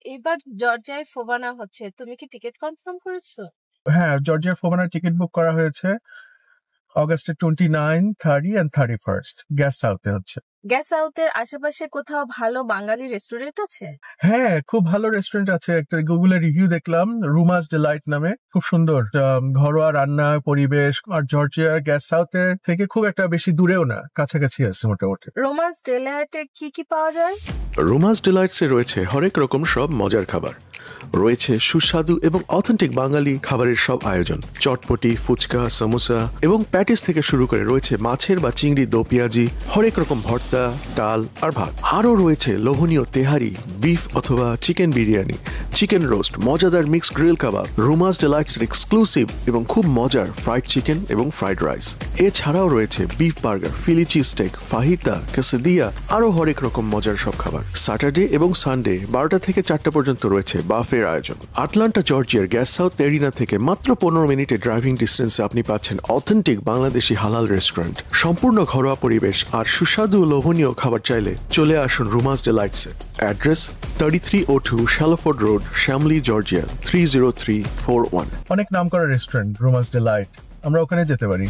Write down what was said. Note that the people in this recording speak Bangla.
এবার জর্জিয়ায় ফোবানা হচ্ছে, তুমি কি টিকিট কনফার্ম করেছো? হ্যাঁ, জর্জিয়া ফোবানার টিকিট বুক করা হয়েছে অগাস্টের 29, 30 and 31st। গ্যাস সাউথে হচ্ছে। গ্যাস সাউথের আশেপাশে কোথাও ভালো বাঙালি রেস্টুরেন্ট আছে? হ্যাঁ, খুব ভালো রেস্টুরেন্ট আছে। একটা গুগলে রিভিউ দেখলাম, রুমাস ডিলাইট নামে, খুব সুন্দর ঘরোয়া রান্না পরিবেশ। আর জর্জিয়ার গ্যাস সাউথের থেকে খুব একটা বেশি দূরেও না, কাছাকাছি আছে মোটামুটি। রোমান্স ডেলার্টে কি কি পাওয়া যায়? রোমান্স ডিলাইটসে রয়েছে হরেক রকম সব মজার খাবার, রয়েছে সুস্বাদু এবং অথেন্টিক বাঙালি খাবারের সব আয়োজন, চটপটি, ফুচকা, সমোসা এবং প্যাটিস থেকে শুরু করে রয়েছে মাছের বা চিংড়ি দো পেঁয়াজি, হরেক রকম ভর্তা, ডাল আর ভাত। আরও রয়েছে লোভনীয় তেহারি, বিফ অথবা চিকেন বিরিয়ানি, চিকেন রোস্ট, মজাদার মিক্সড গ্রিল কাবাব, রোমান্স ডিলাইটসের এক্সক্লুসিভ এবং খুব মজার ফ্রাইড চিকেন এবং ফ্রাইড রাইস। এছাড়াও রয়েছে বিফ বার্গার, ফিলি চিজ স্টেক, ফাহিতা, কেসেদিয়া, আরও হরেক রকম মজার সব খাবার। স্যাটারডে এবং সানডে 12টা থেকে 4টা পর্যন্ত রয়েছে বাফের আয়োজন। আটলান্টা জর্জিয়ার গ্যাস সাউথ এরিনা থেকে মাত্র 15 মিনিটে ড্রাইভিং ডিস্টেন্সে আপনি পাচ্ছেন অথেন্টিক বাংলাদেশি হালাল রেস্টুরেন্ট, সম্পূর্ণ ঘরোয়া পরিবেশ আর সুস্বাদু লোভনীয় খাবার চাইলে চলে আসুন রোমান্স ডিলাইটসে। Address 3302 Shallowford road, Chamblee, Georgia 30341। অনেক নাম করা রেস্টুরেন্ট রোমান্স ডিলাইট, আমরা ওখানে যেতে পারি।